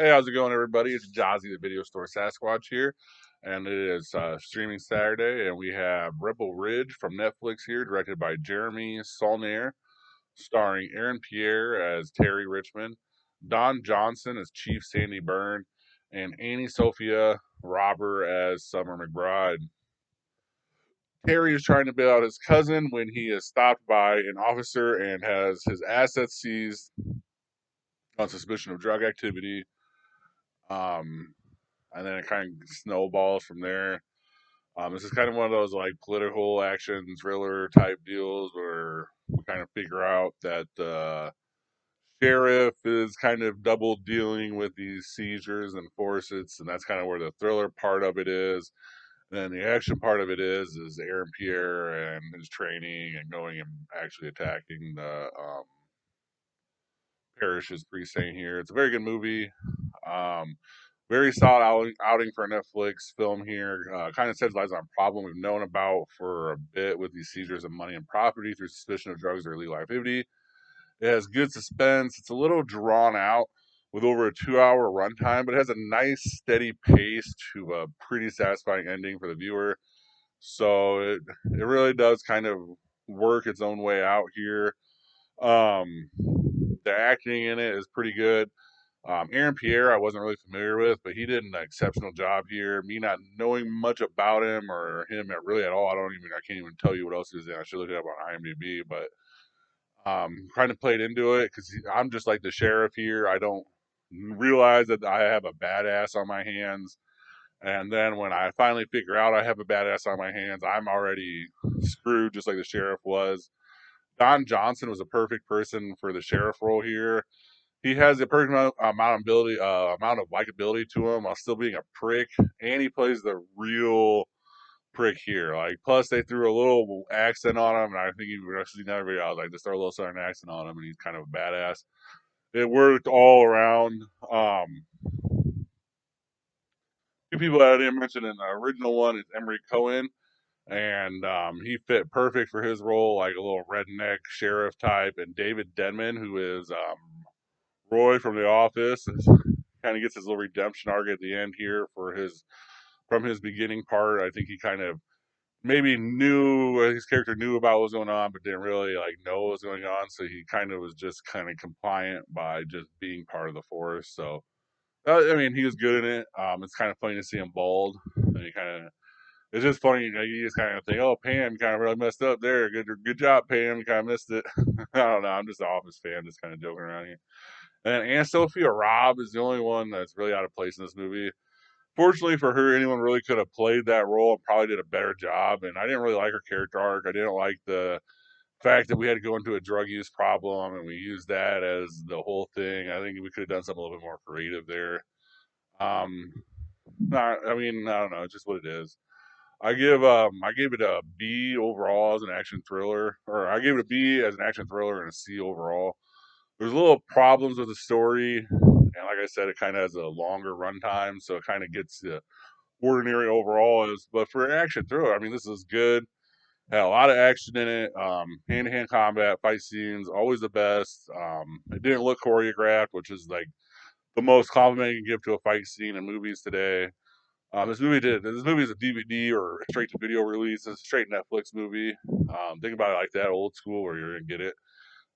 Hey, how's it going, everybody? It's Jazzy, the video store Sasquatch here, and it is streaming Saturday, and we have Rebel Ridge from Netflix here, directed by Jeremy Saulnier, starring Aaron Pierre as Terry Richmond, Don Johnson as Chief Sandy Byrne, and Annie Sophia Robber as Summer McBride. Terry is trying to bail out his cousin when he is stopped by an officer and has his assets seized on suspicion of drug activity. Um, and then it kind of snowballs from there. This is kind of one of those like political action thriller type deals where we kind of figure out that the sheriff is kind of double dealing with these seizures and forcets, and that's kind of where the thriller part of it is. And then the action part of it is Aaron Pierre and his training and going and actually attacking the parishes precinct here. It's a very good movie. Um, Very solid outing for a Netflix film here. Kind of centralizes on a problem we've known about for a bit with these seizures of money and property through suspicion of drugs or illegal activity. It has good suspense. It's a little drawn out with over a 2 hour runtime, but it has a nice steady pace to a pretty satisfying ending for the viewer. So it really does kind of work its own way out here. Um, the acting in it is pretty good. Aaron Pierre, I wasn't really familiar with, but he did an exceptional job here. Me not knowing much about him or him really at all, I can't even tell you what else he was in. I should look it up on IMDb, but kind of played into it because I'm just like the sheriff here. I don't realize that I have a badass on my hands. And then when I finally figure out I have a badass on my hands, I'm already screwed, just like the sheriff was. Don Johnson was a perfect person for the sheriff role here. He has the perfect amount of likability to him while still being a prick, and he plays the real prick here. Like, plus they threw a little accent on him, and I think you actually never video. I was like, just throw a little southern accent on him, and he's kind of a badass. It worked all around. Two people that I didn't mention in the original one is Emery Cohen, and he fit perfect for his role, like a little redneck sheriff type, and David Denman, who is Roy from The Office, kind of gets his little redemption arc at the end here for his from his beginning part. I think he kind of maybe knew his character knew about what was going on, but didn't really like know what was going on. So he kind of was just kind of compliant by just being part of the force. So I mean, he was good in it. It's kind of funny to see him bald, and he kind of. It's just funny, you just kind of think, "Oh, Pam, you kind of really messed up there. Good job, Pam. You kind of missed it." I don't know. I'm just an Office fan, just kind of joking around here. And Aunt Sophia Robb is the only one that's really out of place in this movie. Fortunately for her, anyone really could have played that role and probably did a better job. And I didn't really like her character arc. I didn't like the fact that we had to go into a drug use problem and we used that as the whole thing. I think we could have done something a little bit more creative there. Um, I mean, I don't know, it's just what it is. I gave it a B overall as an action thriller, or I gave it a B as an action thriller and a C overall. There's little problems with the story, and like I said, it kind of has a longer runtime, so it kind of gets ordinary overall. But for an action thriller, I mean, this is good. Had a lot of action in it. Hand-to-hand combat, fight scenes, always the best. It didn't look choreographed, which is like the most compliment you can give to a fight scene in movies today. This movie did. This movie is a DVD or straight to video release. It's a straight Netflix movie. Think about it like that, old school, where you're gonna get it.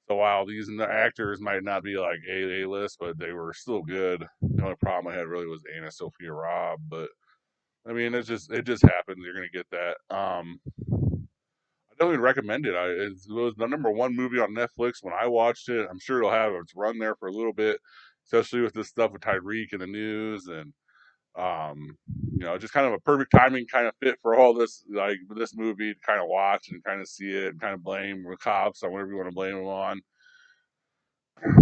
So while these actors might not be like A list, but they were still good. The only problem I had really was Anna Sophia Robb, but I mean it just happens. You're gonna get that. I definitely recommend it. It was the number one movie on Netflix when I watched it. I'm sure it'll have its run there for a little bit, especially with this stuff with Tyreek in the news and um, just kind of a perfect timing kind of fit for all this, like this movie to kind of watch and kind of see it and kind of blame the cops on whatever you want to blame them on,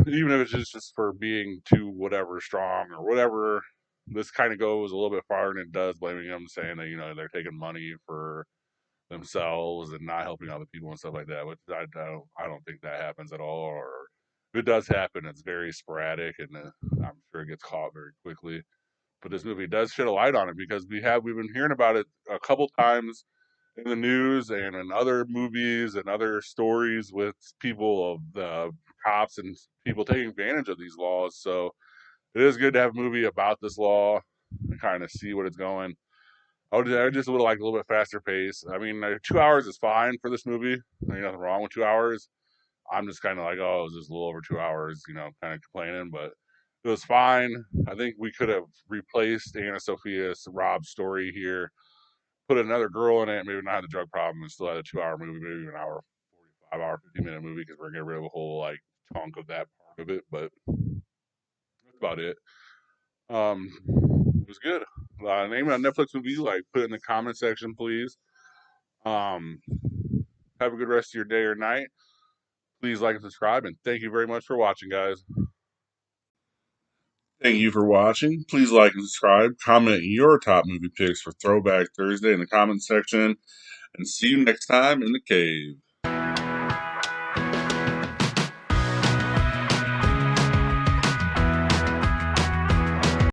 even if it's just for being too whatever strong or whatever. This kind of goes a little bit farther than it does blaming them, saying that they're taking money for themselves and not helping other people and stuff like that. Which I don't think that happens at all. Or if it does happen, it's very sporadic, and I'm sure it gets caught very quickly. But this movie does shed a light on it because we've been hearing about it a couple times in the news and in other movies and other stories with people of the cops and people taking advantage of these laws. So it is good to have a movie about this law and kind of see what it's going. I just would like a little bit faster pace. I mean, 2 hours is fine for this movie. There's nothing wrong with 2 hours. I'm just kind of like, oh, it was just a little over 2 hours, kind of complaining, but it was fine. I think we could have replaced Anna Sophia's Rob's story here, put another girl in it, maybe not have the drug problem, and still had a 2 hour movie, maybe an hour 45, hour 50-minute movie because we're getting rid of a whole like chunk of that part of it. But that's about it. It was good. Name it a Netflix movie you like. Put it in the comment section, please. Um, have a good rest of your day or night. Please like and subscribe, and thank you very much for watching, guys. Thank you for watching. Please like and subscribe. Comment your top movie picks for Throwback Thursday in the comment section, and see you next time in the cave.